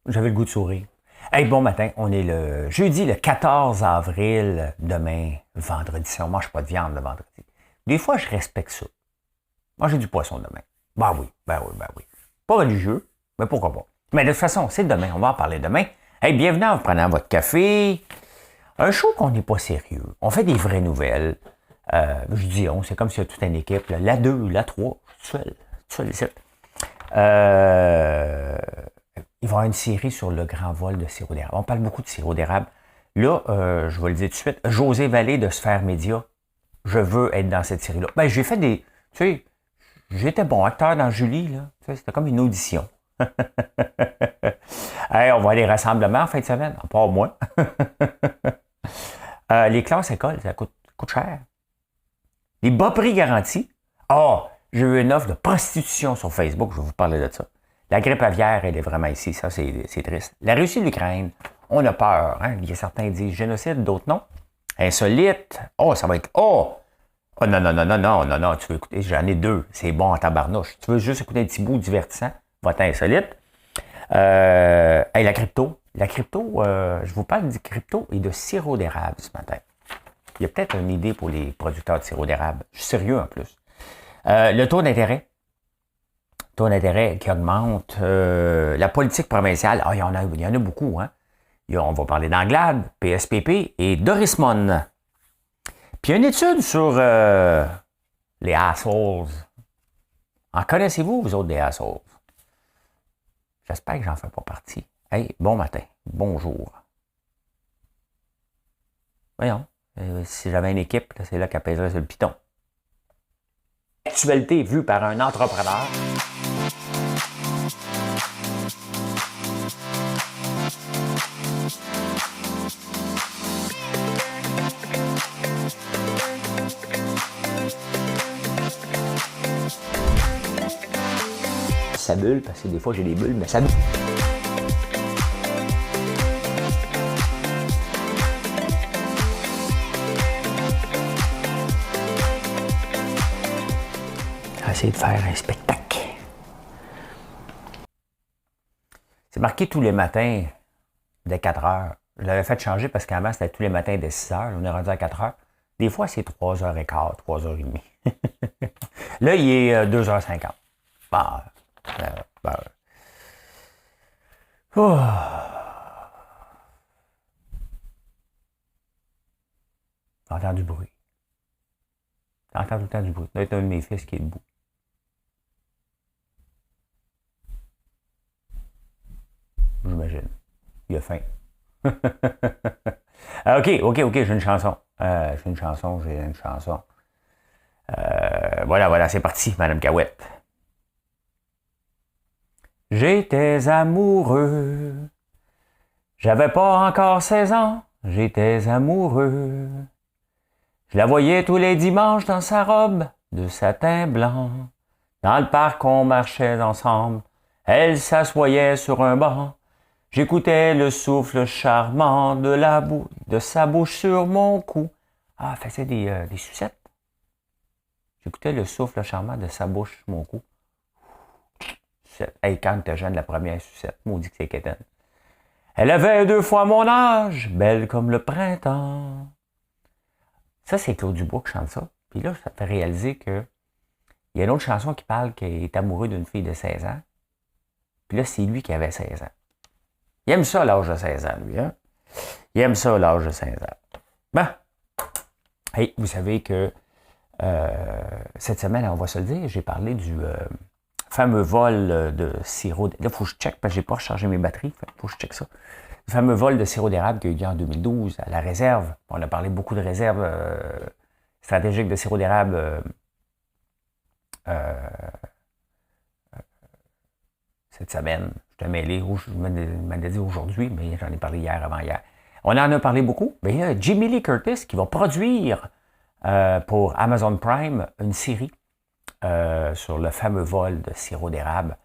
J'avais le goût de sourire. Hey, bon matin, on est le jeudi le 14 avril, demain, vendredi. Si on mange pas de viande le vendredi. Des fois, je respecte ça. Manger du poisson demain. Ben oui, ben oui, ben oui. Pas religieux, mais pourquoi pas. Mais de toute façon, c'est demain, on va en parler demain. Hey, bienvenue en prenant votre café. Un show qu'on n'est pas sérieux. On fait des vraies nouvelles. Je dis on, c'est comme s'il y a toute une équipe. Là. La 2, la 3, tout seul ici. Il va y avoir une série sur le grand vol de sirop d'érable. On parle beaucoup de sirop d'érable. Là, je vais le dire tout de suite, José Vallée de Sphère Média, je veux être dans cette série-là. Ben, j'ai fait des... Tu sais, j'étais bon acteur dans Julie, là. Tu sais, c'était comme une audition. Hey, on va aller rassemblements en fin de semaine, à part moi. Les classes écoles, ça coûte cher. Les bas prix garantis. Ah, j'ai eu une offre de prostitution sur Facebook, je vais vous parler de ça. La grippe aviaire, elle est vraiment ici, ça c'est triste. La Russie et l'Ukraine, on a peur. Hein? Il y a certains qui disent génocide, d'autres non. Insolite. Oh, ça va être... Oh! Oh non, tu veux écouter, j'en ai deux, c'est bon en tabarnouche. Tu veux juste écouter un petit bout divertissant, va-t'en insolite. Hey, la crypto, je vous parle du crypto et de sirop d'érable ce matin. Il y a peut-être une idée pour les producteurs de sirop d'érable. Je suis sérieux en plus. Le taux d'intérêt qui augmente. La politique provinciale, il y en a beaucoup. Hein? On va parler d'Anglade, PSPP et Dorismon. Puis il y a une étude sur les assholes. En connaissez-vous, vous autres, des assholes? J'espère que j'en fais pas partie. Hey, bon matin, bonjour. Voyons, si j'avais une équipe, c'est là qu'elle pèserait sur le piton. Actualité vue par un entrepreneur. Ça bulle, parce que des fois j'ai des bulles, mais ça bulle. Essayer de faire un spectacle. C'est marqué tous les matins dès 4 heures. Je l'avais fait changer parce qu'avant, c'était tous les matins dès 6 heures. On est rendu à 4 heures. Des fois, c'est 3h15, 3h30. Là, il est 2h50. Oh. J'entends du bruit. J'entends tout le temps du bruit. Ça doit être un de mes fils qui est debout. J'imagine. Il a faim. OK, j'ai une chanson. Voilà, c'est parti, Madame Cahouette. J'étais amoureux. J'avais pas encore 16 ans. J'étais amoureux. Je la voyais tous les dimanches dans sa robe de satin blanc. Dans le parc, on marchait ensemble. Elle s'assoyait sur un banc. J'écoutais le souffle charmant de sa bouche sur mon cou. Ah, elle faisait des sucettes. J'écoutais le souffle charmant de sa bouche sur mon cou. Hey, quand t'es jeune, la première sucette, maudit que c'est quétaine. Elle avait 2 fois mon âge, belle comme le printemps. Ça, c'est Claude Dubois qui chante ça. Puis là, ça te fait réaliser que il y a une autre chanson qui parle qu'il est amoureux d'une fille de 16 ans. Puis là, c'est lui qui avait 16 ans. Il aime ça, l'âge de 16 ans, lui. Hein? Il aime ça, l'âge de 16 ans. Bon. Hey, vous savez que cette semaine, on va se le dire, j'ai parlé du fameux vol de sirop. Là, il faut que je check parce que je n'ai pas rechargé mes batteries. Il faut que je check ça. Le fameux vol de sirop d'érable qui a eu lieu en 2012 à la réserve. On a parlé beaucoup de réserves stratégiques de sirop d'érable cette semaine. Je t'ai mêlé, je m'en ai dit aujourd'hui, mais j'en ai parlé hier, avant-hier. On en a parlé beaucoup. Mais il y a Jamie Lee Curtis qui va produire pour Amazon Prime une série sur le fameux vol de sirop d'érable.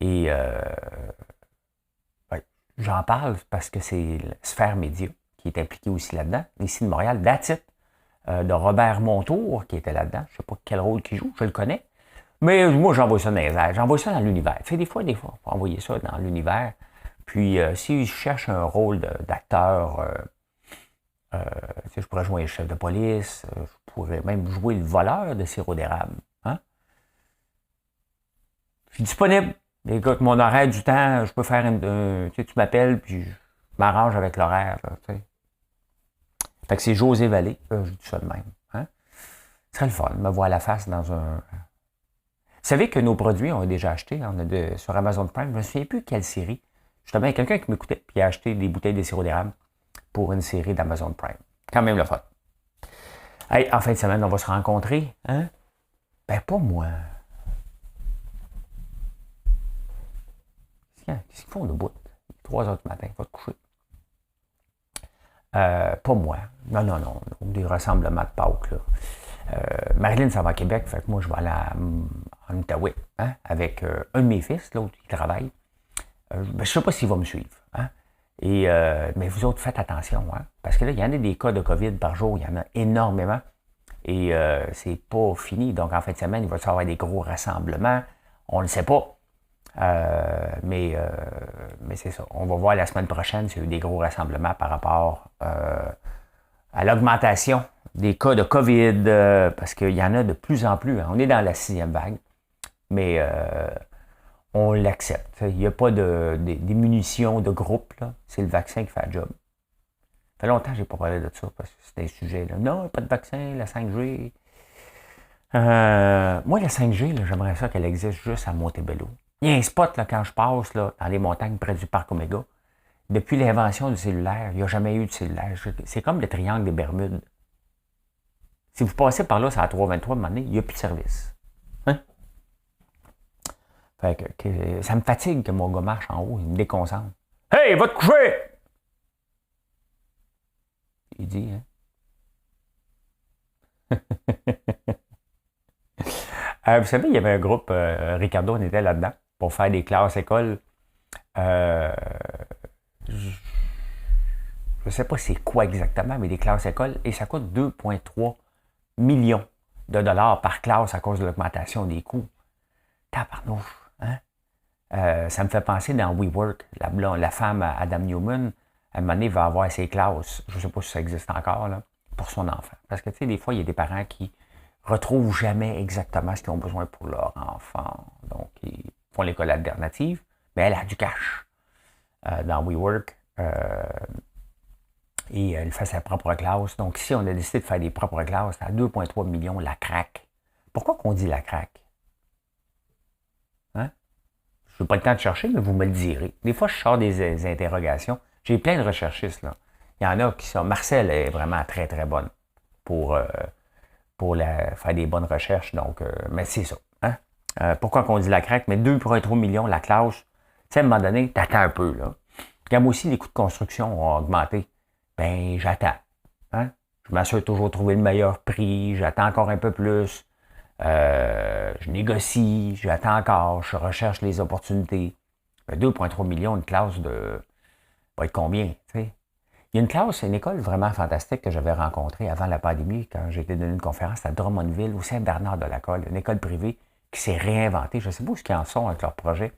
Et j'en parle parce que c'est Sphère Média qui est impliqué aussi là-dedans, ici de Montréal, That's It, de Robert Montour qui était là-dedans. Je ne sais pas quel rôle il joue, je le connais. Mais moi, j'envoie ça dans les airs, j'envoie ça dans l'univers. Fait des fois, il faut envoyer ça dans l'univers Puis, si je cherche un rôle d'acteur, je pourrais jouer le chef de police, je pourrais même jouer le voleur de sirop d'érable. Hein? Je suis disponible. Écoute, mon horaire du temps, je peux faire tu m'appelles, puis je m'arrange avec l'horaire. Fait que c'est José Vallée, je dis ça de même. Hein? Ce serait le fun, me voir la face dans un... Vous savez que nos produits, on a déjà acheté, on a sur Amazon Prime, je ne me souviens plus quelle série. Justement, il y a quelqu'un qui m'écoutait, puis il a acheté des bouteilles de sirop d'érable pour une série d'Amazon Prime. Quand même le fun. Hey, en fin de semaine, on va se rencontrer. Hein? Ben, pas moi. Qu'est-ce qu'ils font debout? 3 heures du matin, va te coucher. Pas moi. Non. Des rassemblements de Pâques, là. Marilyn, ça va à Québec, fait que moi, je vais aller en Outaouais, hein, avec un de mes fils, l'autre, qui travaille. Je ne sais pas s'il va me suivre. Hein? Mais vous autres, faites attention, hein? Parce que là, il y en a des cas de COVID par jour, il y en a énormément. Et c'est pas fini. Donc, en fin de semaine, il va y avoir des gros rassemblements. On ne le sait pas. Mais c'est ça. On va voir la semaine prochaine s'il y a eu des gros rassemblements par rapport à l'augmentation des cas de COVID, parce qu'il y en a de plus en plus. Hein. On est dans la 6e vague, mais on l'accepte. Il n'y a pas des munitions de groupe. C'est le vaccin qui fait le job. Ça fait longtemps que je n'ai pas parlé de ça, parce que c'est un sujet. Là. Non, pas de vaccin, la 5G. Moi, la 5G, là, j'aimerais ça qu'elle existe juste à Montebello. Il y a un spot, là, quand je passe là, dans les montagnes près du parc Omega. Depuis l'invention du cellulaire, il n'y a jamais eu de cellulaire. C'est comme le triangle des Bermudes. Si vous passez par là, c'est à 323, à un moment donné, il n'y a plus de service. Hein? Fait que ça me fatigue que mon gars marche en haut, il me déconcentre. Hey, va te coucher! Il dit, hein? Vous savez, il y avait un groupe, Ricardo, on était là-dedans, pour faire des classes écoles. Je ne sais pas c'est quoi exactement, mais des classes écoles, et ça coûte 2,3 millions de dollars par classe à cause de l'augmentation des coûts. Tabarnouche, hein? Ça me fait penser dans WeWork, la femme Adam Newman, à un moment donné, va avoir ses classes, je ne sais pas si ça existe encore, là, pour son enfant. Parce que, tu sais, des fois, il y a des parents qui retrouvent jamais exactement ce qu'ils ont besoin pour leur enfant. Donc, ils font l'école alternative, mais elle a du cash dans WeWork. Et elle fait sa propre classe. Donc, ici, on a décidé de faire des propres classes à 2,3 millions, la craque. Pourquoi qu'on dit la craque? Hein? Je n'ai pas le temps de chercher, mais vous me le direz. Des fois, je sors des interrogations. J'ai plein de recherchistes, là. Il y en a qui sont... Marcel est vraiment très, très bonne pour faire des bonnes recherches. Donc, mais c'est ça. Hein? Pourquoi qu'on dit la craque? Mais 2,3 millions, la classe. Tu sais, à un moment donné, t'attends un peu, là. Quand moi aussi, les coûts de construction ont augmenté. Ben, j'attends. Hein? Je m'assure toujours de trouver le meilleur prix. J'attends encore un peu plus. Je négocie. J'attends encore. Je recherche les opportunités. 2,3 millions, une classe de... va être combien, tu sais? Il y a une classe, une école vraiment fantastique que j'avais rencontrée avant la pandémie, quand j'ai été donner une conférence à Drummondville, au Saint-Bernard-de-la-Colle, une école privée qui s'est réinventée. Je ne sais pas où ils en sont avec leur projet,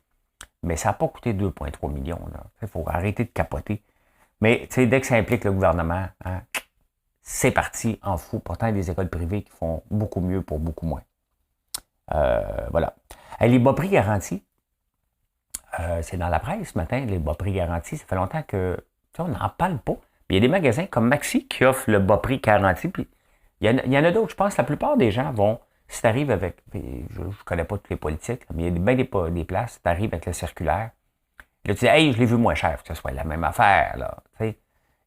mais ça n'a pas coûté 2,3 millions. Il faut arrêter de capoter. Mais dès que ça implique le gouvernement, hein, c'est parti en fou. Pourtant, il y a des écoles privées qui font beaucoup mieux pour beaucoup moins. Voilà. Les bas prix garantis, c'est dans la presse ce matin, les bas prix garantis. Ça fait longtemps que on n'en parle pas. Il y a des magasins comme Maxi qui offrent le bas prix garanti. Puis il y en a d'autres, je pense. La plupart des gens vont, si tu arrives avec, je ne connais pas toutes les politiques, mais il y a bien des places, si tu arrives avec le circulaire, là, tu dis, hey, je l'ai vu moins cher, que ce soit la même affaire, là, tu sais.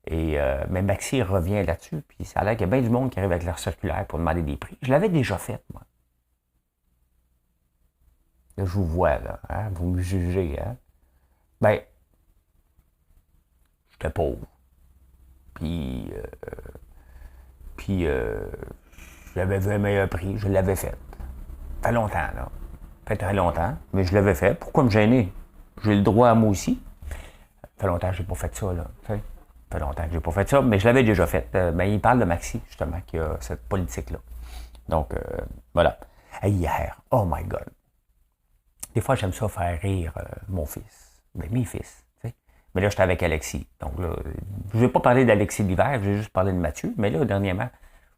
Et mais Maxi revient là-dessus, puis ça a l'air qu'il y a bien du monde qui arrive avec leur circulaire pour demander des prix. Je l'avais déjà fait, moi. Là, je vous vois, là, hein, vous me jugez, hein. Ben, j'étais pauvre. Puis, j'avais vu un meilleur prix, je l'avais fait. Ça fait longtemps, là. Ça fait très longtemps, mais je l'avais fait. Pourquoi me gêner? J'ai le droit à moi aussi. Ça fait longtemps que je n'ai pas fait ça, là. Ça fait longtemps que je n'ai pas fait ça, mais je l'avais déjà fait. Ben, il parle de Maxi, justement, qui a cette politique-là. Donc, voilà. Hier, oh my God. Des fois, j'aime ça faire rire mon fils. Ben, mes fils, tu sais. Mais là, j'étais avec Alexis. Donc là, je ne vais pas parler d'Alexis l'hiver, je vais juste parler de Mathieu. Mais là, dernièrement,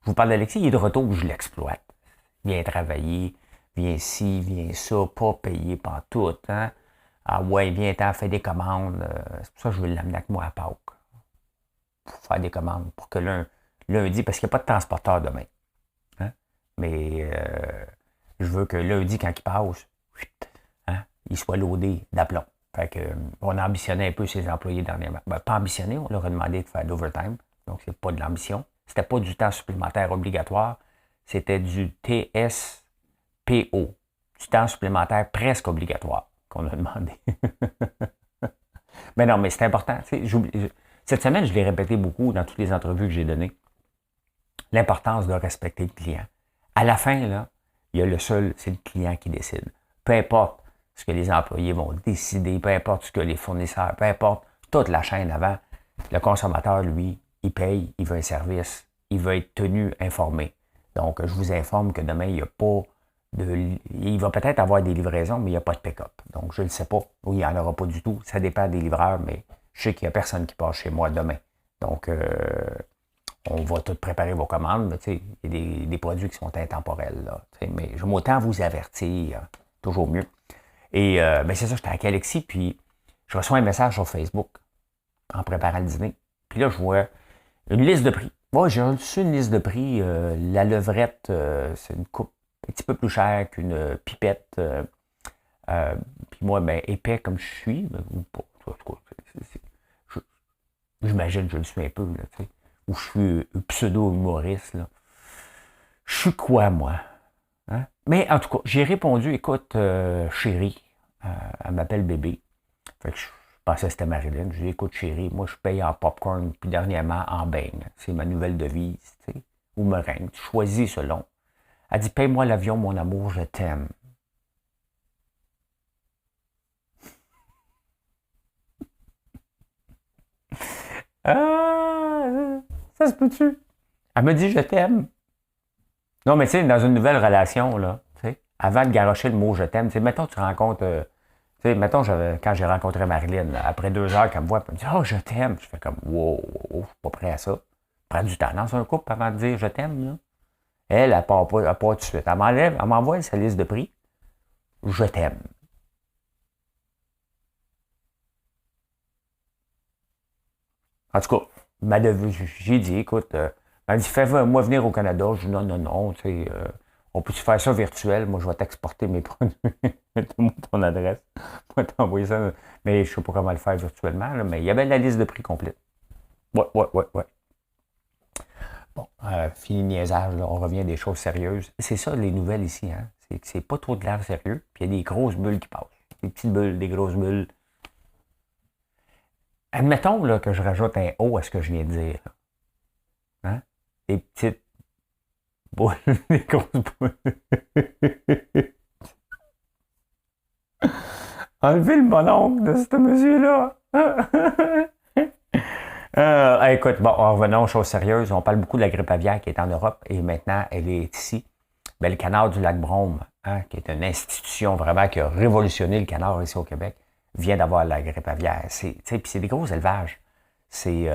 je vous parle d'Alexis, il est de retour, je l'exploite. Viens travailler, viens ci, viens ça, pas payé par tout. Hein? Ah ouais, viens-t'en, fais des commandes. C'est pour ça que je veux l'amener avec moi à Pâques. Pour faire des commandes. Pour que lundi, parce qu'il n'y a pas de transporteur demain. Hein? Mais je veux que lundi, quand il passe, hein, il soit loadé d'aplomb. Fait que, on a ambitionné un peu ses employés dernièrement. Ben, pas ambitionné, on leur a demandé de faire de l'overtime. Donc, c'est pas de l'ambition. C'était pas du temps supplémentaire obligatoire. C'était du TSPO. Du temps supplémentaire presque obligatoire qu'on a demandé. Mais non, mais c'est important. Cette semaine, je l'ai répété beaucoup dans toutes les entrevues que j'ai données. L'importance de respecter le client. À la fin, là, il y a c'est le client qui décide. Peu importe ce que les employés vont décider, peu importe ce que les fournisseurs, peu importe toute la chaîne avant, le consommateur, lui, il paye, il veut un service, il veut être tenu informé. Donc, je vous informe que demain, il n'y a pas de... Il va peut-être avoir des livraisons, mais il n'y a pas de pick-up. Donc, je ne le sais pas. Oui, il n'y en aura pas du tout. Ça dépend des livreurs, mais je sais qu'il n'y a personne qui passe chez moi demain. Donc, on va tout préparer vos commandes. Mais, il y a des produits qui sont intemporels. Là, mais je m'autant vous avertir, toujours mieux. Et ben c'est ça, j'étais avec Alexis, puis je reçois un message sur Facebook en préparant le dîner. Puis là, je vois une liste de prix. Moi, j'ai reçu une liste de prix. La levrette, c'est une coupe un petit peu plus chère qu'une pipette. Puis moi, ben, épais comme je suis, ben, ou pas. J'imagine que je le suis un peu, là, tu sais. Ou je suis pseudo-humoriste, là. Je suis quoi, moi? Hein? Mais en tout cas, j'ai répondu, écoute, chérie, elle m'appelle bébé. Fait que je pensais que c'était Marilyn. Je lui ai dit, écoute, chérie, moi je paye en popcorn, puis dernièrement en beigne. C'est ma nouvelle devise, tu sais. Ou meringue. Tu choisis selon. Elle dit, paye-moi l'avion, mon amour, je t'aime. Ah, ça se peut-tu? Elle me dit, je t'aime. Non, mais tu sais, dans une nouvelle relation, là, tu sais, avant de garrocher le mot je t'aime, tu sais, mettons, tu rencontres, tu sais, mettons, quand j'ai rencontré Marilyn, là, après 2 heures qu'elle me voit, elle me dit, oh, je t'aime. Je fais comme, wow, je suis pas prêt à ça. Prends du temps dans un couple avant de dire je t'aime, là. Elle part pas, elle part tout de suite. Elle m'envoie sa liste de prix. Je t'aime. En tout cas, j'ai dit, écoute, elle dit, fais-moi venir au Canada. Je dis, non, non, non, tu sais, on peut-tu faire ça virtuel? Moi, je vais t'exporter mes produits. Mets-moi ton adresse. Moi, t'envoyer ça. Mais je ne sais pas comment le faire virtuellement, là, mais il y avait la liste de prix complète. Ouais, ouais, ouais, ouais. Bon, fini le niaisage, là, on revient à des choses sérieuses. C'est ça, les nouvelles ici, hein? C'est que c'est pas trop de l'air sérieux, puis il y a des grosses bulles qui passent. Des petites bulles, des grosses bulles. Admettons là, que je rajoute un O à ce que je viens de dire. Hein? Des petites boules, des grosses boules. Enlevez le bonhomme de ce monsieur-là. Écoute, bon, revenons aux choses sérieuses. On parle beaucoup de la grippe aviaire qui est en Europe et maintenant elle est ici. Ben, le canard du lac Brome, hein, qui est une institution vraiment qui a révolutionné le canard ici au Québec, vient d'avoir la grippe aviaire. Puis c'est des gros élevages. C'est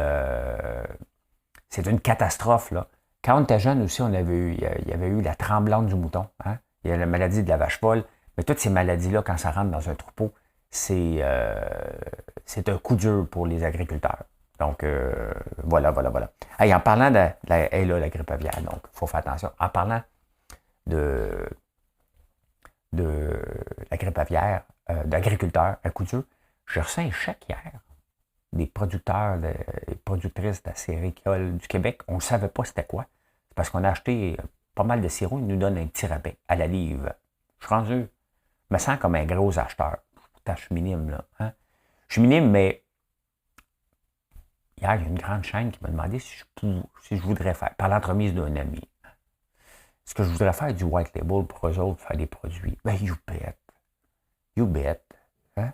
une catastrophe, là. Quand on était jeune aussi, il y avait eu la tremblante du mouton. Hein? Il y a la maladie de la vache folle. Mais toutes ces maladies-là, quand ça rentre dans un troupeau, c'est un coup dur pour les agriculteurs. Donc, voilà. Hey, en parlant de la grippe aviaire, donc, il faut faire attention. En parlant de la grippe aviaire, d'agriculteurs à coup dur, j'ai reçu un chèque hier des producteurs et productrices d'acéricole du Québec. On ne savait pas c'était quoi. C'est parce qu'on a acheté pas mal de sirop, ils nous donnent un petit rabais à la livre. Je suis rendu, je me sens comme un gros acheteur. Pourtant, je suis minime, là. Hein? Je suis minime, mais hier, il y a une grande chaîne qui m'a demandé si je voudrais faire, par l'entremise d'un ami, est-ce que je voudrais faire du white label pour eux autres, faire des produits? Ben, you bet. You bet. Hein?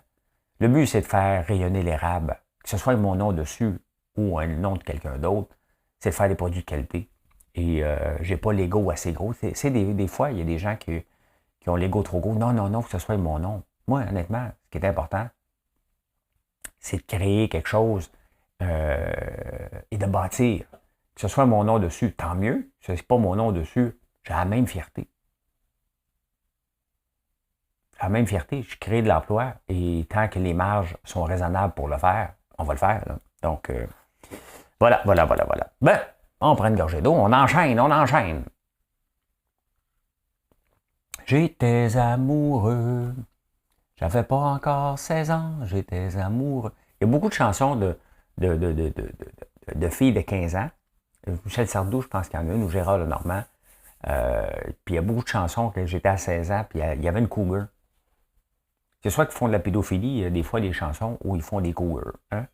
Le but, c'est de faire rayonner l'érable, que ce soit mon nom dessus ou un nom de quelqu'un d'autre, c'est de faire des produits de qualité. Et j'ai pas l'ego assez gros. C'est des fois, il y a des gens qui ont l'ego trop gros. Non, il faut que ce soit mon nom. Moi, honnêtement, ce qui est important, c'est de créer quelque chose et de bâtir. Que ce soit mon nom dessus, tant mieux. Si ce n'est pas mon nom dessus, j'ai la même fierté. La même fierté, je crée de l'emploi et tant que les marges sont raisonnables pour le faire, on va le faire. Là. Donc, voilà. Ben, on prend une gorgée d'eau, on enchaîne. J'étais amoureux. J'avais pas encore 16 ans, j'étais amoureux. Il y a beaucoup de chansons de filles de 15 ans. Michel Sardou, je pense qu'il y en a une, ou Gérard Lenormand. Puis il y a beaucoup de chansons que j'étais à 16 ans, puis il y avait une cougar. C'est soit qu'ils font de la pédophilie, il y a des fois des chansons où ils font des cougars. Hein?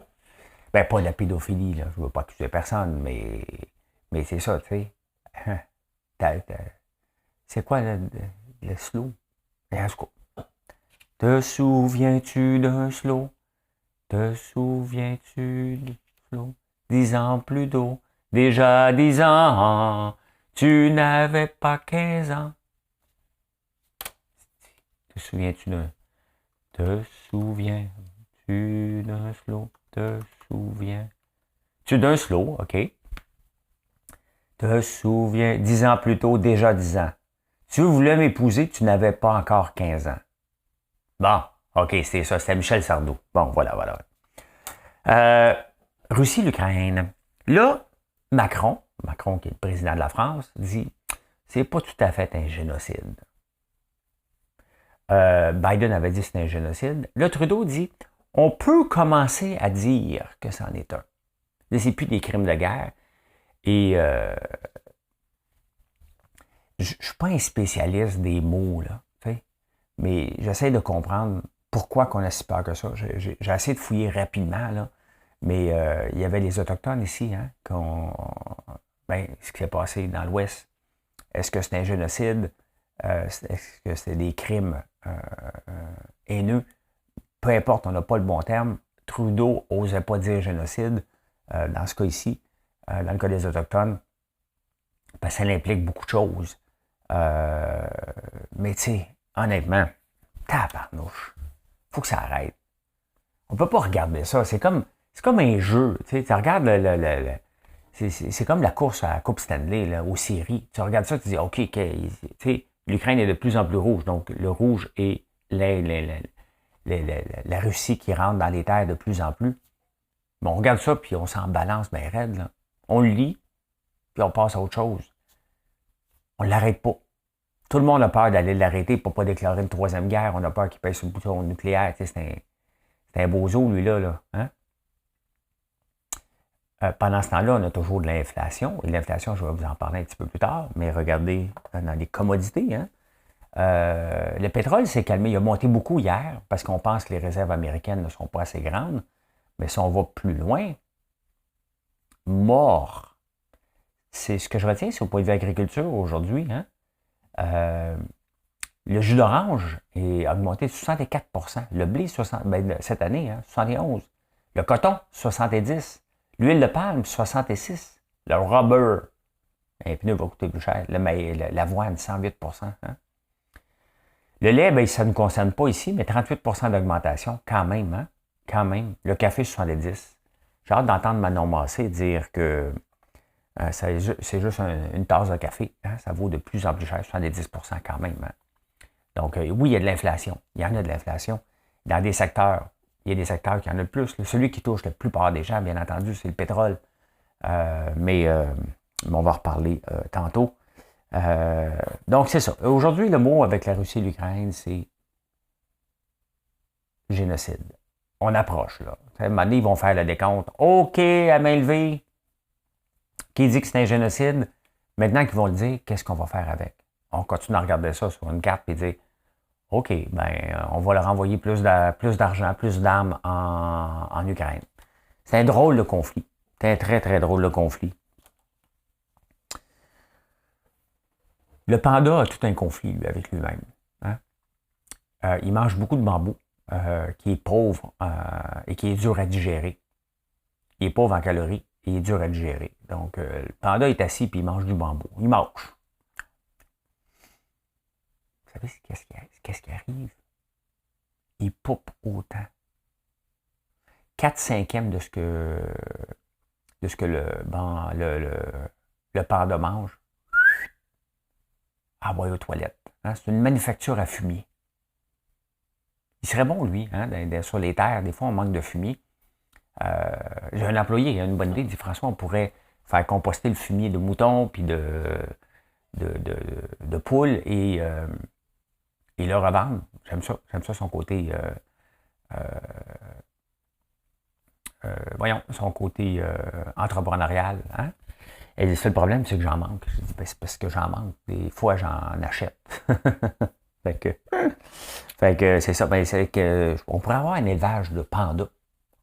Ben, pas de la pédophilie, là. Je ne veux pas accuser personne, mais c'est ça, tu sais. Hein? C'est quoi le slow? Te souviens-tu d'un slow? Te souviens-tu du slow? 10 ans plus tôt, déjà 10 ans, tu n'avais pas 15 ans. Te souviens-tu d'un... Te souviens-tu d'un slow? Te souviens-tu d'un slow? OK. Te souviens... 10 ans plus tôt, déjà 10 ans. Tu voulais m'épouser, tu n'avais pas encore 15 ans. Bon, OK, c'était ça, c'était Michel Sardou. Bon, voilà. Russie, l'Ukraine. Là, Macron qui est le président de la France, dit c'est pas tout à fait un génocide. Biden avait dit que c'est un génocide. Là, Trudeau dit on peut commencer à dire que c'en est un. Là, c'est plus des crimes de guerre. Et je ne suis pas un spécialiste des mots, là, mais j'essaie de comprendre pourquoi qu'on a si peur que ça. J'ai essayé de fouiller rapidement, là, mais il y avait les Autochtones ici, hein, ce qui s'est passé dans l'Ouest. Est-ce que c'est un génocide? Est-ce que c'est des crimes haineux? Peu importe, on n'a pas le bon terme. Trudeau n'osait pas dire génocide dans ce cas ici, dans le cas des Autochtones, parce que ça implique beaucoup de choses. Mais tu sais, honnêtement, tabarnouche, faut que ça arrête. On peut pas regarder ça. C'est comme un jeu. Tu regardes c'est comme la course à la Coupe Stanley là, aux séries. Tu regardes ça, tu dis OK, l'Ukraine est de plus en plus rouge. Donc le rouge est la Russie qui rentre dans les terres de plus en plus. Bon, on regarde ça, puis on s'en balance bien raide. Là. On le lit, puis on passe à autre chose. On ne l'arrête pas. Tout le monde a peur d'aller l'arrêter pour ne pas déclarer une troisième guerre. On a peur qu'il pèse sur le bouton nucléaire. C'est un bozo, lui-là. Hein? Pendant ce temps-là, on a toujours de l'inflation. Et l'inflation, je vais vous en parler un petit peu plus tard. Mais regardez dans les commodités. Hein? Le pétrole s'est calmé. Il a monté beaucoup hier parce qu'on pense que les réserves américaines ne sont pas assez grandes. Mais si on va plus loin, mort. C'est ce que je retiens, c'est au point de vue agriculture aujourd'hui. Hein? Le jus d'orange est augmenté de 64 %. Le blé, cette année, hein, 71. Le coton, 70. L'huile de palme, 66. Le rubber, un pneu va coûter plus cher. L'avoine, 108 %. Hein? Le lait, ça ne nous concerne pas ici, mais 38 % d'augmentation, quand même. Hein? Quand même. Le café, 70. J'ai hâte d'entendre Manon Massé dire que c'est juste une tasse de café. Hein? Ça vaut de plus en plus cher, 70 % quand même. Hein? Donc, oui, il y a de l'inflation. Il y en a de l'inflation. Dans des secteurs, il y a des secteurs qui en ont le plus. Celui qui touche la plupart des gens, bien entendu, c'est le pétrole. Mais on va en reparler tantôt. Donc, c'est ça. Aujourd'hui, le mot avec la Russie et l'Ukraine, c'est génocide. On approche, là. À un moment donné, ils vont faire le décompte. OK, à main levée. Qui dit que c'est un génocide? Maintenant qu'ils vont le dire, qu'est-ce qu'on va faire avec? On continue à regarder ça sur une carte et dire OK, on va leur envoyer plus d'argent, plus d'armes en Ukraine. C'est un drôle de conflit. C'est un très, très drôle de conflit. Le panda a tout un conflit, lui, avec lui-même. Hein? Il mange beaucoup de bambou, qui est pauvre et qui est dur à digérer. Il est pauvre en calories et il est dur à digérer. Donc, le panda est assis et il mange du bambou. Il mange. Vous savez qu'est-ce qui arrive? Il poupe autant. 4/5 de ce que le panda mange. Ah, ouais, aux toilettes. Hein? C'est une manufacture à fumier. Il serait bon, lui, hein, sur les terres. Des fois, on manque de fumier. J'ai un employé, il a une bonne idée. Il dit, François, on pourrait faire composter le fumier de mouton puis de poules et le revendre. J'aime ça. J'aime ça, son côté... son côté entrepreneurial. Hein? Et le seul problème, c'est que j'en manque. Je dis, ben, c'est parce que j'en manque. Des fois, j'en achète. fait que c'est ça. Ben, c'est que on pourrait avoir un élevage de pandas.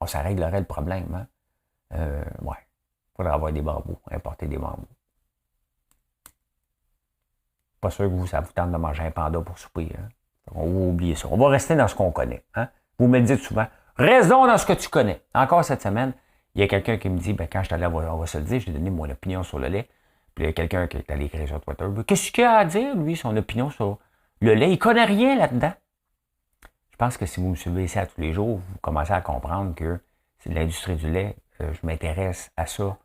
Ça réglerait le problème. Hein? Ouais. Il faudrait avoir des bambous, importer des bambous. Pas sûr que ça vous tente de manger un panda pour souper. Hein? On va oublier ça. On va rester dans ce qu'on connaît. Hein? Vous me le dites souvent. Restons dans ce que tu connais. Encore cette semaine, il y a quelqu'un qui me dit, ben, quand je suis allé, on va se le dire, j'ai donné mon opinion sur le lait. Puis il y a quelqu'un qui est allé écrire sur Twitter. Qu'est-ce qu'il a à dire, lui, son opinion sur le lait? Il connaît rien là-dedans. Je pense que si vous me suivez ici à tous les jours, vous commencez à comprendre que c'est de l'industrie du lait. Je m'intéresse à ça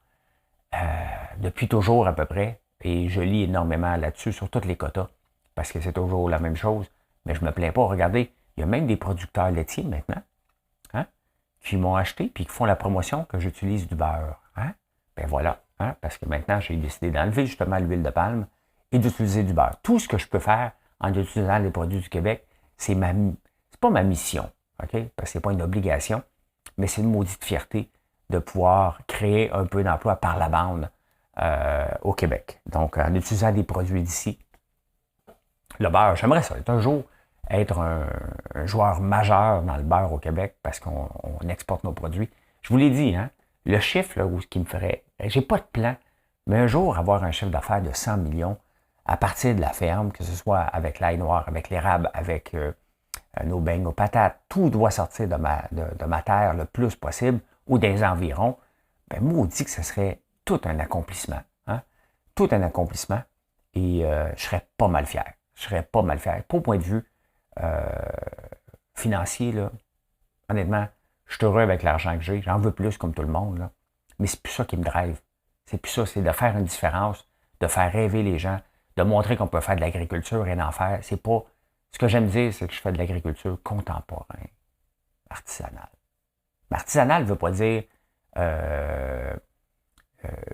depuis toujours à peu près. Et je lis énormément là-dessus, sur tous les quotas. Parce que c'est toujours la même chose. Mais je ne me plains pas. Regardez, il y a même des producteurs laitiers maintenant. Hein, qui m'ont acheté puis qui font la promotion que j'utilise du beurre. Hein? Ben voilà. Hein? Parce que maintenant, j'ai décidé d'enlever justement l'huile de palme et d'utiliser du beurre. Tout ce que je peux faire en utilisant les produits du Québec, c'est pas ma mission. Okay? Parce que c'est pas une obligation, mais c'est une maudite fierté de pouvoir créer un peu d'emploi par la bande au Québec. Donc, en utilisant des produits d'ici, le beurre, j'aimerais ça. Un jour, être un joueur majeur dans le beurre au Québec parce qu'on exporte nos produits. Je vous l'ai dit, hein, le chiffre là, qui me ferait... J'ai pas de plan, mais un jour, avoir un chiffre d'affaires de 100 millions à partir de la ferme, que ce soit avec l'ail noir, avec l'érable, avec nos beignes aux patates, tout doit sortir de ma terre le plus possible ou des environs, ben maudit que ce serait tout un accomplissement. Hein? Tout un accomplissement et je serais pas mal fier. Je serais pas mal fier. Pas au point de vue financier, là, honnêtement, je suis heureux avec l'argent que j'ai. J'en veux plus comme tout le monde. Là. Mais c'est plus ça qui me drive. C'est plus ça. C'est de faire une différence, de faire rêver les gens, de montrer qu'on peut faire de l'agriculture et d'en faire. C'est pas. Ce que j'aime dire, c'est que je fais de l'agriculture contemporaine, artisanale. Mais artisanale ne veut pas dire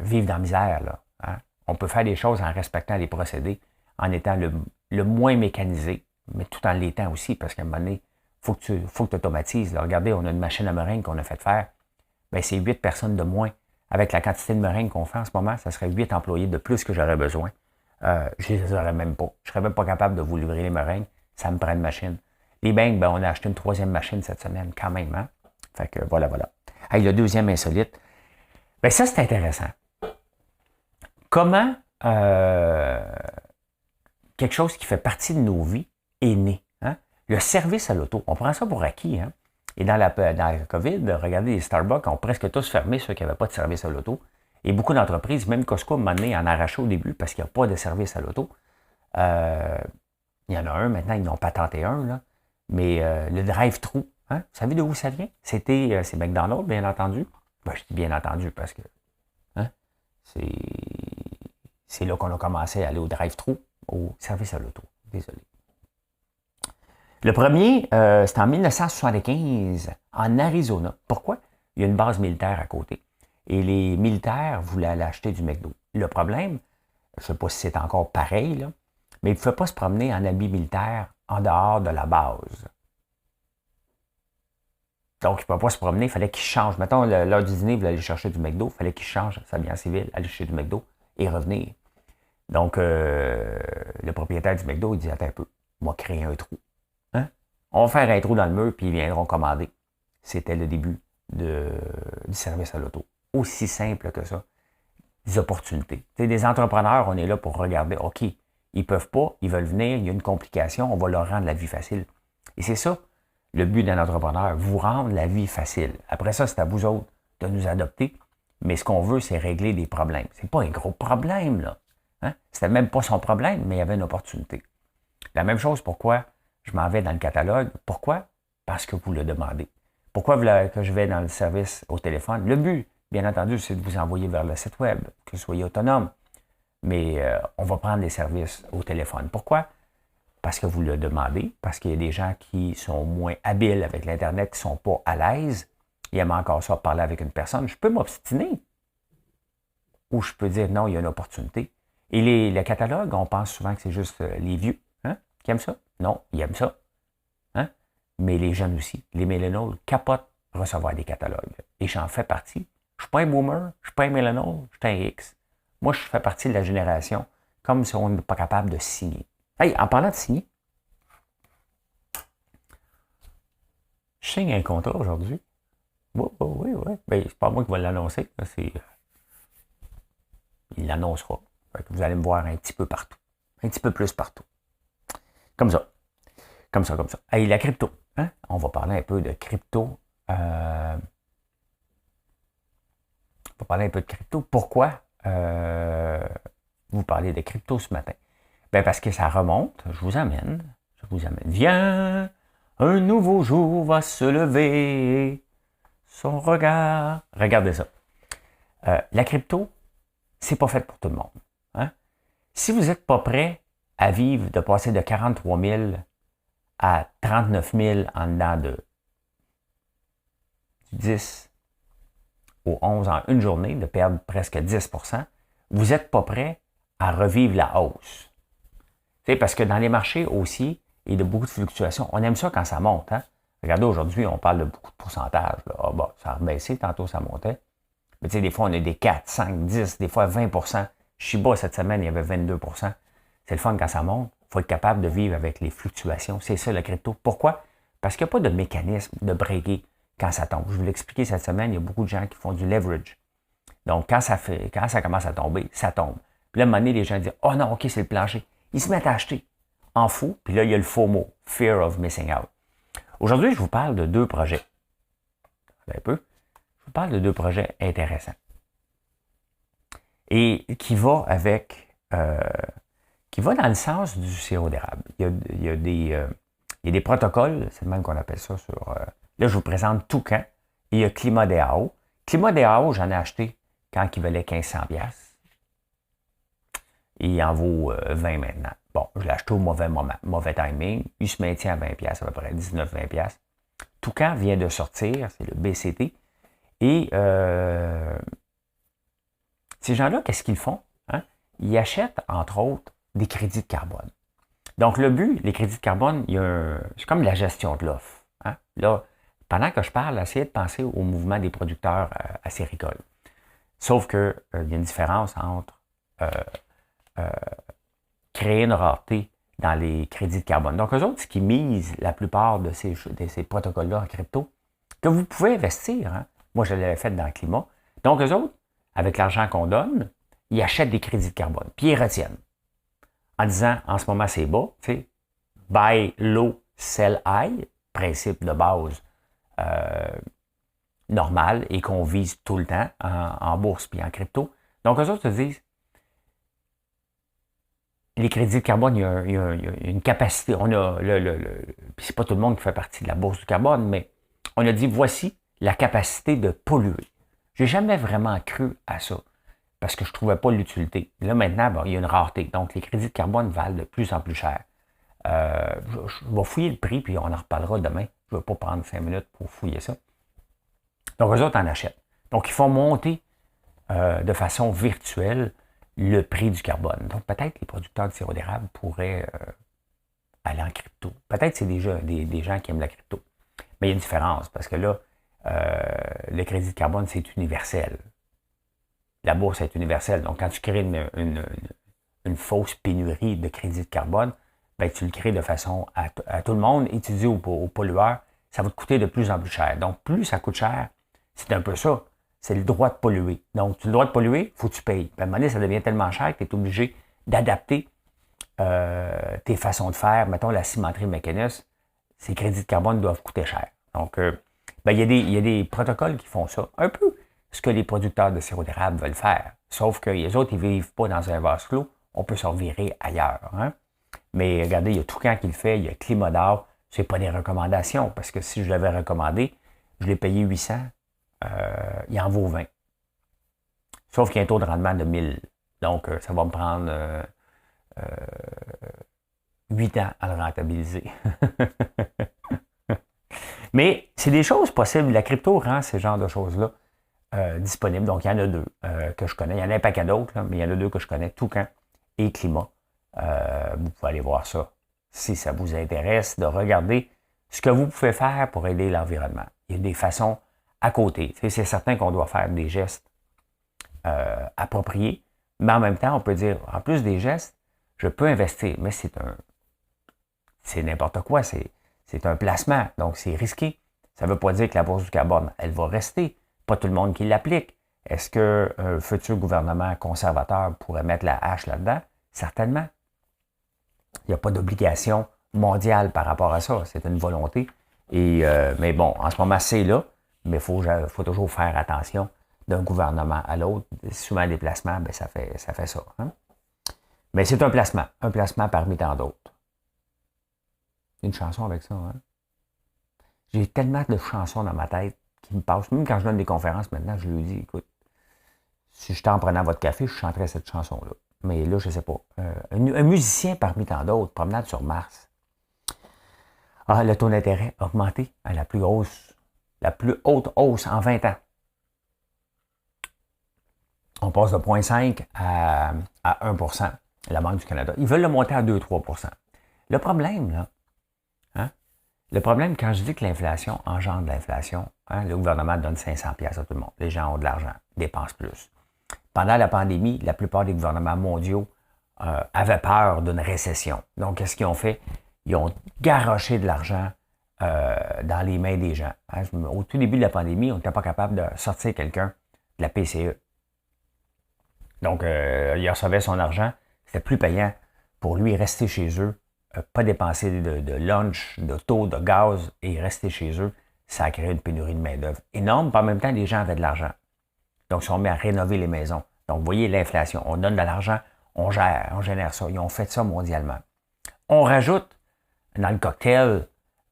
vivre dans la misère. Là, hein? On peut faire des choses en respectant les procédés, en étant le moins mécanisé, mais tout en l'étant aussi, parce qu'à un moment donné, il faut que tu automatises. Là. Regardez, on a une machine à meringue qu'on a fait faire. Bien, c'est 8 personnes de moins. Avec la quantité de meringue qu'on fait en ce moment, ça serait 8 employés de plus que j'aurais besoin. Je ne les aurais même pas. Je ne serais même pas capable de vous livrer les meringues. Ça me prend une machine. Les beignes, ben, on a acheté une 3e machine cette semaine, quand même. Hein? Fait que voilà. Hey, le 2e insolite. Ben, ça, c'est intéressant. Comment quelque chose qui fait partie de nos vies est né? Hein? Le service à l'auto. On prend ça pour acquis. Hein? Et dans la COVID, regardez, les Starbucks ont presque tous fermé ceux qui n'avaient pas de service à l'auto. Et beaucoup d'entreprises, même Costco, m'a donné en arraché au début parce qu'il n'y a pas de service à l'auto. Il y en a un, maintenant, ils n'ont pas tenté un, là. Mais le drive-thru, hein? Vous savez d'où ça vient? C'est McDonald's, bien entendu. Ben, je dis bien entendu parce que hein? C'est là qu'on a commencé à aller au drive-thru, au service à l'auto. Désolé. Le premier, c'était en 1975, en Arizona. Pourquoi? Il y a une base militaire à côté. Et les militaires voulaient aller acheter du McDo. Le problème, je ne sais pas si c'est encore pareil, là, mais ils ne pouvaient pas se promener en habit militaire en dehors de la base. Donc, ils ne pouvaient pas se promener, il fallait qu'ils changent. Mettons, l'heure du dîner, ils voulaient aller chercher du McDo, il fallait qu'ils changent s'habiller en civil, aller chercher du McDo et revenir. Donc, le propriétaire du McDo, il dit, attends un peu, on va créer un trou. Hein? On va faire un trou dans le mur, puis ils viendront commander. C'était le début du service à l'auto. Aussi simple que ça. Des opportunités. T'sais, des entrepreneurs, on est là pour regarder, OK, ils peuvent pas, ils veulent venir, il y a une complication, on va leur rendre la vie facile. Et c'est ça, le but d'un entrepreneur, vous rendre la vie facile. Après ça, c'est à vous autres de nous adopter, mais ce qu'on veut, c'est régler des problèmes. C'est pas un gros problème, là. Hein? C'était même pas son problème, mais il y avait une opportunité. La même chose, pourquoi je m'en vais dans le catalogue? Pourquoi? Parce que vous le demandez. Pourquoi vous voulez que je vais dans le service au téléphone? Le but, bien entendu, c'est de vous envoyer vers le site web, que vous soyez autonome. Mais on va prendre des services au téléphone. Pourquoi? Parce que vous le demandez, parce qu'il y a des gens qui sont moins habiles avec l'Internet, qui ne sont pas à l'aise. Ils aiment encore ça, parler avec une personne. Je peux m'obstiner. Ou je peux dire non, il y a une opportunité. Et le catalogue, on pense souvent que c'est juste les vieux qui aiment ça. Non, ils aiment ça. Mais les jeunes aussi. Les millennials capotent recevoir des catalogues. Et j'en fais partie. Je ne suis pas un boomer, je ne suis pas un millennial, je suis un X. Moi, je fais partie de la génération comme si on n'est pas capable de signer. Hey, en parlant de signer, je signe un contrat aujourd'hui. Oui. Ben, c'est pas moi qui vais l'annoncer. Il l'annoncera. Vous allez me voir un petit peu partout. Un petit peu plus partout. Comme ça. Hey, la crypto. On va parler un peu de crypto. Pourquoi vous parlez de crypto ce matin? Ben parce que ça remonte. Je vous amène. Viens, un nouveau jour va se lever. Son regard. Regardez ça. La crypto, c'est pas fait pour tout le monde. Si vous n'êtes pas prêt à vivre de passer de 43 000 à 39 000 en dedans de 10 au 11 en une journée, de perdre presque 10 %, vous n'êtes pas prêt à revivre la hausse. T'sais, parce que dans les marchés aussi, il y a de beaucoup de fluctuations. On aime ça quand ça monte. Regardez, aujourd'hui, on parle de beaucoup de pourcentages. Ça a rebaissé, tantôt ça montait. Mais des fois, on a des 4, 5, 10, des fois 20 %. Shiba, cette semaine, il y avait 22 %. C'est le fun quand ça monte. Il faut être capable de vivre avec les fluctuations. C'est ça, le crypto. Pourquoi? Parce qu'il n'y a pas de mécanisme de breaker quand ça tombe. Je vais vous l'expliquer cette semaine, il y a beaucoup de gens qui font du leverage. Donc, quand ça commence à tomber, ça tombe. Puis là, à un moment donné, les gens disent « Oh non, OK, c'est le plancher. » Ils se mettent à acheter en fou. Puis là, il y a le FOMO, Fear of Missing Out. Aujourd'hui, je vous parle de deux projets. Un peu. Je vous parle de deux projets intéressants. Et qui va dans le sens du sirop d'érable. Il y a des protocoles, c'est le même qu'on appelle ça sur... là, je vous présente Toucan. Et il y a Climat DAO. Climat DAO, j'en ai acheté quand il valait 1500$. Et il en vaut 20 maintenant. Bon, je l'ai acheté au mauvais moment, mauvais timing. Il se maintient à 20$, à peu près 19-20$. Toucan vient de sortir, c'est le BCT. Et ces gens-là, qu'est-ce qu'ils font? Ils achètent, entre autres, des crédits de carbone. Donc, le but, les crédits de carbone, c'est comme la gestion de l'offre. Là, pendant que je parle, essayez de penser au mouvement des producteurs acéricoles. Sauf qu'il y a une différence entre créer une rareté dans les crédits de carbone. Donc, eux autres, ce qui misent la plupart de ces protocoles-là en crypto, que vous pouvez investir. Moi, je l'avais fait dans le climat. Donc, eux autres, avec l'argent qu'on donne, ils achètent des crédits de carbone, puis ils retiennent. En disant, en ce moment, c'est bas, tu sais, buy low, sell high, principe de base normal et qu'on vise tout le temps en bourse puis en crypto. Donc, eux autres se disent, les crédits de carbone, il y a une capacité. On a puis c'est pas tout le monde qui fait partie de la bourse du carbone, mais on a dit, voici la capacité de polluer. J'ai jamais vraiment cru à ça, parce que je trouvais pas l'utilité. Là, maintenant, il y a une rareté. Donc, les crédits de carbone valent de plus en plus cher. Je vais fouiller le prix, puis on en reparlera demain. Je ne vais pas prendre 5 minutes pour fouiller ça. Donc, eux autres en achètent. Donc, ils font monter de façon virtuelle le prix du carbone. Donc, peut-être les producteurs de sirop d'érable pourraient aller en crypto. Peut-être que c'est déjà des gens qui aiment la crypto. Mais il y a une différence, parce que là, le crédit de carbone, c'est universel. La bourse est universelle. Donc, quand tu crées une fausse pénurie de crédit de carbone, ben, tu le crées de façon à tout le monde et tu dis aux pollueurs, ça va te coûter de plus en plus cher. Donc, plus ça coûte cher, c'est un peu ça. C'est le droit de polluer. Donc, tu as le droit de polluer, il faut que tu payes. À un moment donné, ça devient tellement cher que tu es obligé d'adapter tes façons de faire. Mettons, la cimenterie Mécanus, ces crédits de carbone doivent coûter cher. Donc, il y a des protocoles qui font ça. Un peu ce que les producteurs de sirop d'érable veulent faire. Sauf que les autres, ils ne vivent pas dans un vase clos. On peut se revirer ailleurs. Mais regardez, il y a Toucan qui le fait, il y a Climat DAO. Ce n'est pas des recommandations, parce que si je l'avais recommandé, je l'ai payé 800, il en vaut 20. Sauf qu'il y a un taux de rendement de 1000. Donc, ça va me prendre 8 ans à le rentabiliser. Mais c'est des choses possibles. La crypto rend ce genre de choses-là disponibles. Donc, il y en a deux que je connais. Il y en a un paquet d'autres, là, mais il y en a deux que je connais, Toucan et Climat. Vous pouvez aller voir ça si ça vous intéresse, de regarder ce que vous pouvez faire pour aider l'environnement. Il y a des façons à côté. C'est certain qu'on doit faire des gestes appropriés, mais en même temps, on peut dire, en plus des gestes, je peux investir, mais c'est n'importe quoi, c'est un placement, donc c'est risqué. Ça ne veut pas dire que la bourse du carbone, elle va rester. Pas tout le monde qui l'applique. Est-ce qu'un futur gouvernement conservateur pourrait mettre la hache là-dedans? Certainement. Il n'y a pas d'obligation mondiale par rapport à ça. C'est une volonté. Mais bon, en ce moment, c'est là, mais il faut toujours faire attention d'un gouvernement à l'autre. Souvent, les placements, ben, ça fait ça. Hein? Mais c'est un placement parmi tant d'autres. Une chanson avec ça. Hein? J'ai tellement de chansons dans ma tête qui me passent. Même quand je donne des conférences maintenant, je lui dis, écoute, si j'étais en prenant votre café, je chanterais cette chanson-là. Mais là, je ne sais pas. Un musicien parmi tant d'autres, promenade sur Mars. Ah, le taux d'intérêt a augmenté à la plus haute hausse en 20 ans. On passe de 0,5 à 1 % la Banque du Canada. Ils veulent le monter à 2-3 %. Le problème, là, hein? Le problème, quand je dis que l'inflation engendre l'inflation, hein, le gouvernement donne 500$ à tout le monde. Les gens ont de l'argent, dépensent plus. Pendant la pandémie, la plupart des gouvernements mondiaux avaient peur d'une récession. Donc, qu'est-ce qu'ils ont fait? Ils ont garoché de l'argent dans les mains des gens. Hein? Au tout début de la pandémie, on n'était pas capable de sortir quelqu'un de la PCE. Donc, il recevait son argent. C'était plus payant pour lui rester chez eux, pas dépenser de lunch, d'auto, de gaz et rester chez eux. Ça a créé une pénurie de main-d'œuvre énorme. Puis en même temps, les gens avaient de l'argent. Donc, ils sont mis à rénover les maisons. Donc, vous voyez l'inflation. On donne de l'argent, on génère ça. Ils ont fait ça mondialement. On rajoute dans le cocktail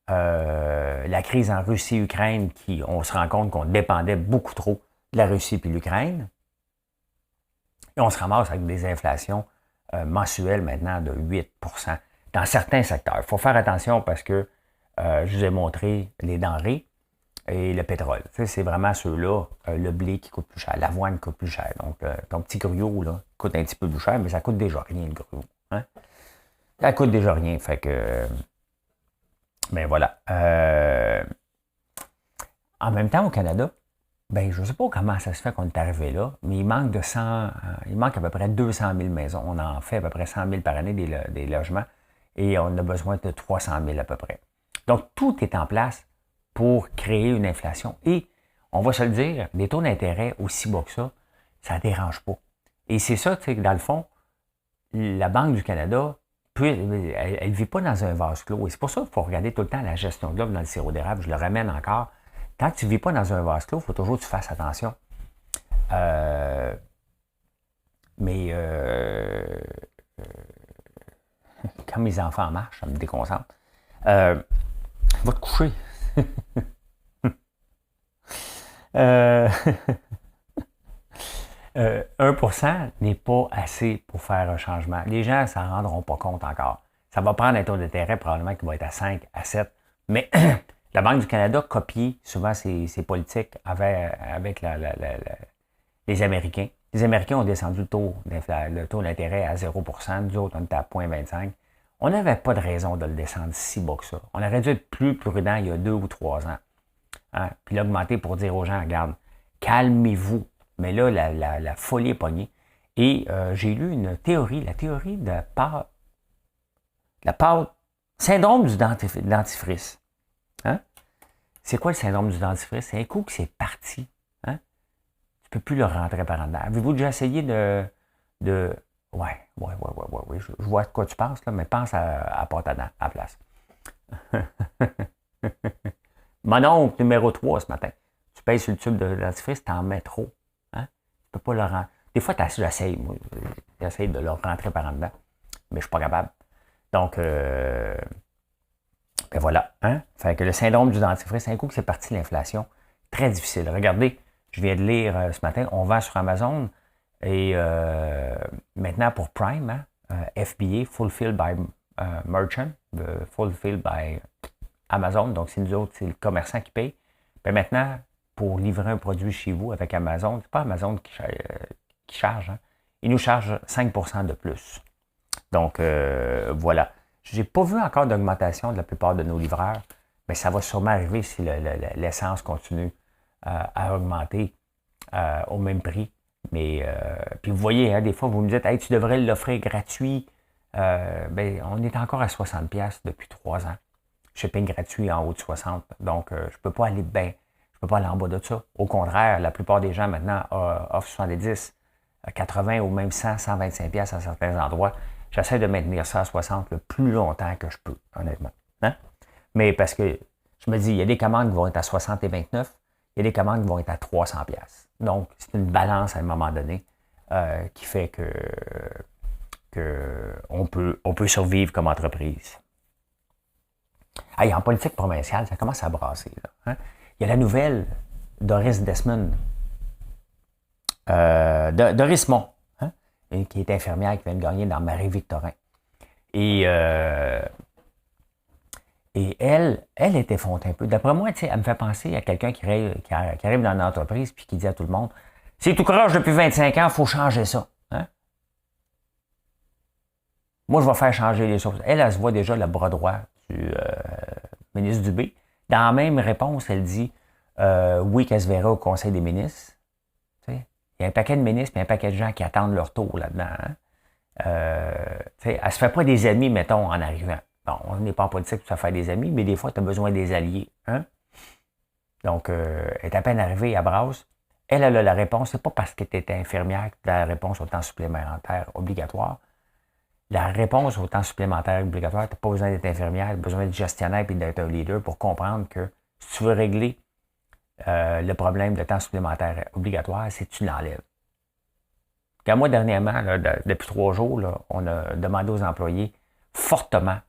la crise en Russie-Ukraine, on se rend compte qu'on dépendait beaucoup trop de la Russie et l'Ukraine. Et on se ramasse avec des inflations mensuelles maintenant de 8 % dans certains secteurs. Il faut faire attention parce que je vous ai montré les denrées et le pétrole. C'est vraiment ceux-là, le blé qui coûte plus cher, l'avoine qui coûte plus cher. Donc, ton petit gruau là, coûte un petit peu plus cher, mais ça coûte déjà rien, le gruau. Hein? Ça coûte déjà rien, fait que... ben voilà. En même temps, au Canada, ben je ne sais pas comment ça se fait qu'on est arrivé là, mais il manque à peu près 200 000 maisons. On en fait à peu près 100 000 par année des logements et on a besoin de 300 000 à peu près. Donc, tout est en place pour créer une inflation. Et, on va se le dire, des taux d'intérêt aussi bas que ça ne dérange pas. Et c'est ça, tu sais, que dans le fond, la Banque du Canada, elle ne vit pas dans un vase clos. Et c'est pour ça qu'il faut regarder tout le temps la gestion de l'offre dans le sirop d'érable. Je le ramène encore. Tant que tu ne vis pas dans un vase clos, il faut toujours que tu fasses attention. Quand mes enfants marchent, ça me déconcentre. Va te coucher. 1% n'est pas assez pour faire un changement. Les gens ne s'en rendront pas compte encore. Ça va prendre un taux d'intérêt probablement qui va être à 5, à 7. Mais la Banque du Canada copie souvent ses politiques avec les Américains. Les Américains ont descendu le taux d'intérêt à 0%. Nous autres, on était à 0,25. On n'avait pas de raison de le descendre si bas que ça. On aurait dû être plus prudent il y a 2 ou 3 ans. Hein? Puis l'augmenter pour dire aux gens, regarde, calmez-vous. Mais là, la folie est pognée. Et j'ai lu une théorie, la théorie de syndrome du dentifrice. Hein? C'est quoi le syndrome du dentifrice? C'est un coup que c'est parti. Hein? Tu ne peux plus le rentrer par en dedans. Avez-vous déjà essayé de... Ouais. Je vois de quoi tu penses, là, mais pense à pâte à dents à la place. Mon oncle numéro 3 ce matin. Tu payes sur le tube de dentifrice, tu en mets trop. Hein? Tu peux pas le rentrer. Des fois, j'essaye de le rentrer par en dedans, mais je suis pas capable. Donc, ben voilà. Hein? Fait que le syndrome du dentifrice, c'est un coup que c'est parti l'inflation. Très difficile. Regardez, je viens de lire ce matin, on vend sur Amazon et maintenant pour Prime, FBA, Fulfilled by Merchant, Fulfilled by Amazon, donc c'est nous autres, c'est le commerçant qui paye. Bien maintenant, pour livrer un produit chez vous avec Amazon, c'est pas Amazon qui charge, hein. Il nous charge 5% de plus. Donc, voilà. Je n'ai pas vu encore d'augmentation de la plupart de nos livreurs, mais ça va sûrement arriver si l'essence continue à augmenter au même prix. Mais, puis vous voyez, hein, des fois, vous me dites, hey, tu devrais l'offrir gratuit. Ben, on est encore à 60$ depuis 3 ans. Shipping gratuit en haut de 60. Donc, je ne peux pas aller je peux pas aller en bas de ça. Au contraire, la plupart des gens maintenant offrent 70, 80 ou même 100, 125$ à certains endroits. J'essaie de maintenir ça à 60 le plus longtemps que je peux, honnêtement. Hein? Mais parce que je me dis, il y a des commandes qui vont être à 60 et 29, il y a des commandes qui vont être à 300$. Donc, c'est une balance à un moment donné qui fait que on peut survivre comme entreprise. Hey, en politique provinciale, ça commence à brasser. Là, hein? Il y a la nouvelle Doris Desmond, Doris Mont, hein? Qui est infirmière, qui vient de gagner dans Marie-Victorin. Et elle est effondrée un peu. D'après moi, elle me fait penser à quelqu'un qui arrive dans une entreprise et qui dit à tout le monde, c'est tout croche depuis 25 ans, il faut changer ça. Hein? Moi, je vais faire changer les choses. Elle se voit déjà le bras droit du ministre Dubé. Dans la même réponse, elle dit oui, qu'elle se verra au Conseil des ministres. Tu sais, il y a un paquet de ministres et un paquet de gens qui attendent leur tour là-dedans. Hein? Elle ne se fait pas des amis, mettons, en arrivant. Bon, on n'est pas en politique pour se faire des amis, mais des fois, tu as besoin des alliés. Hein? Donc, elle est à peine arrivée à Brasse. Elle a la réponse. C'est pas parce qu'elle était infirmière que tu as la réponse au temps supplémentaire obligatoire. La réponse au temps supplémentaire obligatoire, tu n'as pas besoin d'être infirmière, tu as besoin d'être gestionnaire et d'être un leader pour comprendre que si tu veux régler le problème de temps supplémentaire obligatoire, c'est que tu l'enlèves. Quand moi, dernièrement, là, depuis 3 jours, là, on a demandé aux employés fortement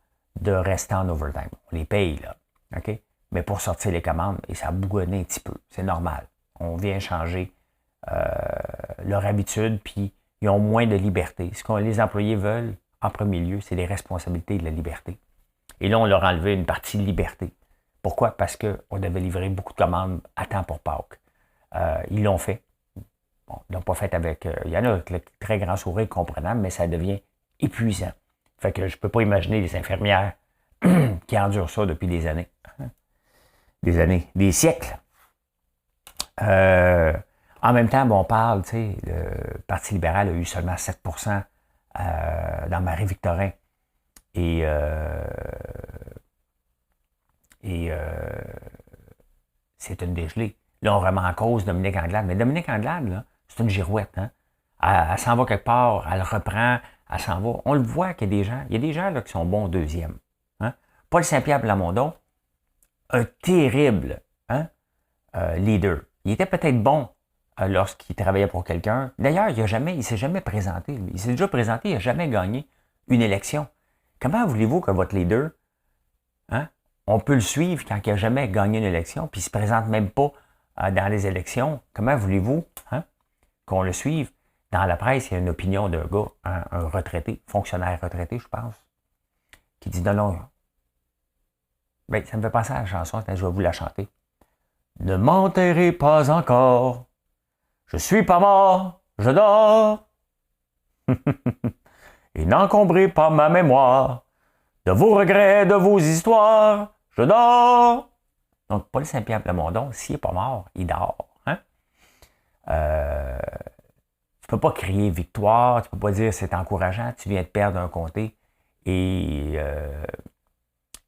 de rester en overtime. On les paye, là. OK? Mais pour sortir les commandes, et ça a bougonné un petit peu. C'est normal. On vient changer leur habitude, puis ils ont moins de liberté. Ce que les employés veulent, en premier lieu, c'est les responsabilités et la liberté. Et là, on leur a enlevé une partie de liberté. Pourquoi? Parce qu'on devait livrer beaucoup de commandes à temps pour Pâques. Ils l'ont fait. Bon, ils l'ont pas fait avec... il y en a avec le très grand sourire comprenant, mais ça devient épuisant. Fait que je ne peux pas imaginer les infirmières qui endurent ça depuis des années. Des siècles. En même temps, on parle, tu sais, le Parti libéral a eu seulement 7% dans Marie-Victorin. Et c'est une dégelée. Là, on remet en cause Dominique Anglade. Mais Dominique Anglade, là, c'est une girouette. Hein? Elle s'en va quelque part, elle reprend, elle s'en va. On le voit qu'il y a des gens là, qui sont bons deuxième. Hein? Paul Saint-Pierre Plamondon, un terrible leader. Il était peut-être bon lorsqu'il travaillait pour quelqu'un. D'ailleurs, il ne s'est jamais présenté. Il s'est déjà présenté, il n'a jamais gagné une élection. Comment voulez-vous que votre leader, hein, on peut le suivre quand il n'a jamais gagné une élection, puis il ne se présente même pas dans les élections? Comment voulez-vous qu'on le suive? Dans la presse, il y a une opinion d'un gars, un retraité, fonctionnaire retraité, je pense, qui dit non. Ben, ça me fait penser à la chanson, je vais vous la chanter. Ne m'enterrez pas encore, je suis pas mort, je dors. Et n'encombrez pas ma mémoire de vos regrets, de vos histoires, je dors. Donc, Paul Saint-Pierre Plamondon, s'il n'est pas mort, il dort. Hein? Tu ne peux pas crier victoire, tu ne peux pas dire c'est encourageant, tu viens de perdre un comté et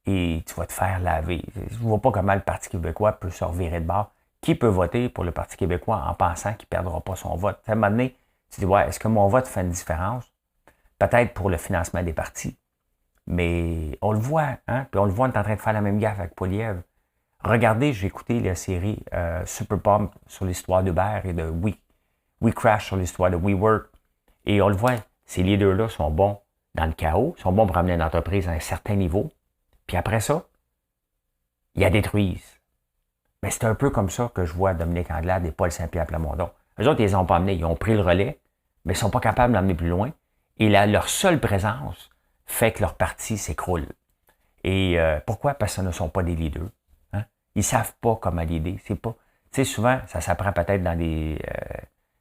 tu vas te faire laver. Je ne vois pas comment le Parti québécois peut se revirer de bord. Qui peut voter pour le Parti québécois en pensant qu'il ne perdra pas son vote? À un moment donné, tu dis, ouais, est-ce que mon vote fait une différence? Peut-être pour le financement des partis. Mais on le voit, hein? Puis on le voit, on est en train de faire la même gaffe avec Poilievre. Regardez, j'ai écouté la série Super Pump sur l'histoire d'Uber et de We Crash sur l'histoire de WeWork. Et on le voit, ces leaders-là sont bons dans le chaos, sont bons pour amener une entreprise à un certain niveau. Puis après ça, ils la détruisent. Mais c'est un peu comme ça que je vois Dominique Anglade et Paul Saint-Pierre Plamondon. Eux autres, ils les ont pas amenés. Ils ont pris le relais, mais ils ne sont pas capables d'emmener plus loin. Et là, leur seule présence fait que leur parti s'écroule. Et pourquoi? Parce que ce ne sont pas des leaders. Hein? Ils ne savent pas comment leader. C'est pas. Tu sais, souvent, ça s'apprend peut-être dans des.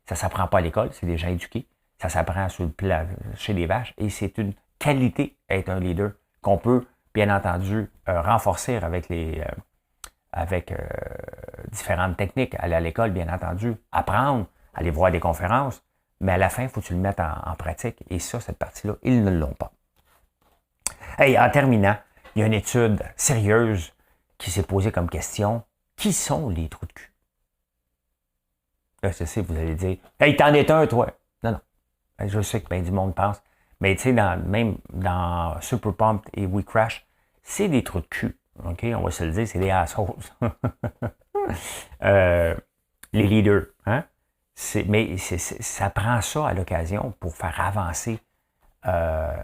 Ça s'apprend pas à l'école, c'est des gens éduqués. Ça s'apprend sur le plat, chez les vaches. Et c'est une qualité d'être un leader qu'on peut, bien entendu, renforcer avec différentes techniques. Aller à l'école, bien entendu, apprendre, aller voir des conférences. Mais à la fin, il faut que tu le mettes en pratique. Et ça, cette partie-là, ils ne l'ont pas. Hey, en terminant, il y a une étude sérieuse qui s'est posée comme question. Qui sont les trous de cul? Là, je sais, vous allez dire, hey, t'en es un, toi. Non, non. Je sais que bien du monde pense. Mais tu sais, même dans Super Pumped et We Crash, c'est des trous de cul. OK? On va se le dire, c'est des assholes. Les leaders. Hein? Mais ça prend ça à l'occasion pour faire avancer.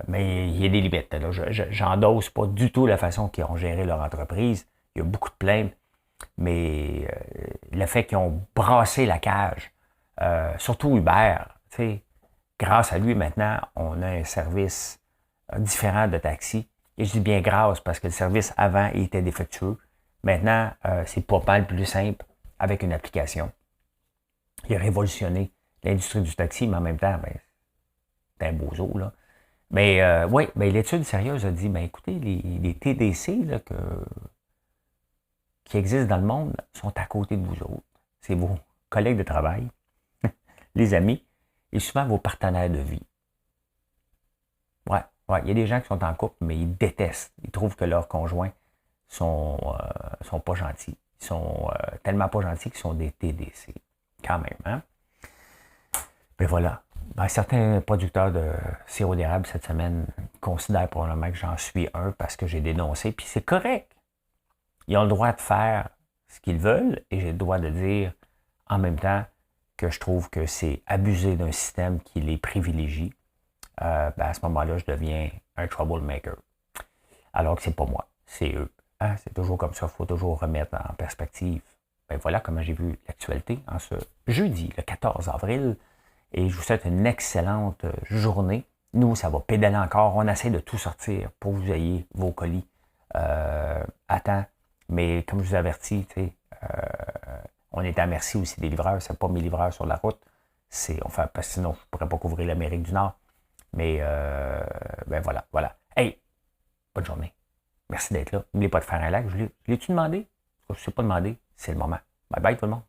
Mais il y a des limites. Là. J'endosse pas du tout la façon qu'ils ont géré leur entreprise. Il y a beaucoup de plaintes. Mais le fait qu'ils ont brassé la cage, surtout Uber, tu sais, grâce à lui, maintenant, on a un service différent de taxi. Et je dis bien grâce parce que le service avant il était défectueux. Maintenant, c'est pas mal plus simple avec une application. Il a révolutionné l'industrie du taxi, mais en même temps, ben, c'est un bozo, là. Mais oui, ben, l'étude sérieuse a dit, ben, écoutez, les TDC là, qui existent dans le monde sont à côté de vous autres. C'est vos collègues de travail, les amis, et souvent vos partenaires de vie. Ouais, il y a des gens qui sont en couple, mais ils détestent. Ils trouvent que leurs conjoints sont pas gentils. Ils sont tellement pas gentils qu'ils sont des TDC. Quand même, hein? Mais voilà. Ben, certains producteurs de sirop d'érable cette semaine considèrent probablement que j'en suis un parce que j'ai dénoncé, puis c'est correct. Ils ont le droit de faire ce qu'ils veulent et j'ai le droit de dire en même temps que je trouve que c'est abuser d'un système qui les privilégie. Ben à ce moment-là, je deviens un troublemaker. Alors que c'est pas moi, c'est eux. Hein? C'est toujours comme ça, il faut toujours remettre en perspective. Ben voilà comment j'ai vu l'actualité en ce jeudi, le 14 avril. Et je vous souhaite une excellente journée. Nous, ça va pédaler encore. On essaie de tout sortir pour que vous ayez vos colis à temps. Mais comme je vous avertis, on est à merci aussi des livreurs. Ce n'est pas mes livreurs sur la route. Parce que sinon, je ne pourrais pas couvrir l'Amérique du Nord. Mais ben voilà. Hey, bonne journée. Merci d'être là. N'oubliez pas de faire un like. Je l'ai-tu demandé? Je ne sais pas demandé. C'est le moment. Bye bye tout le monde.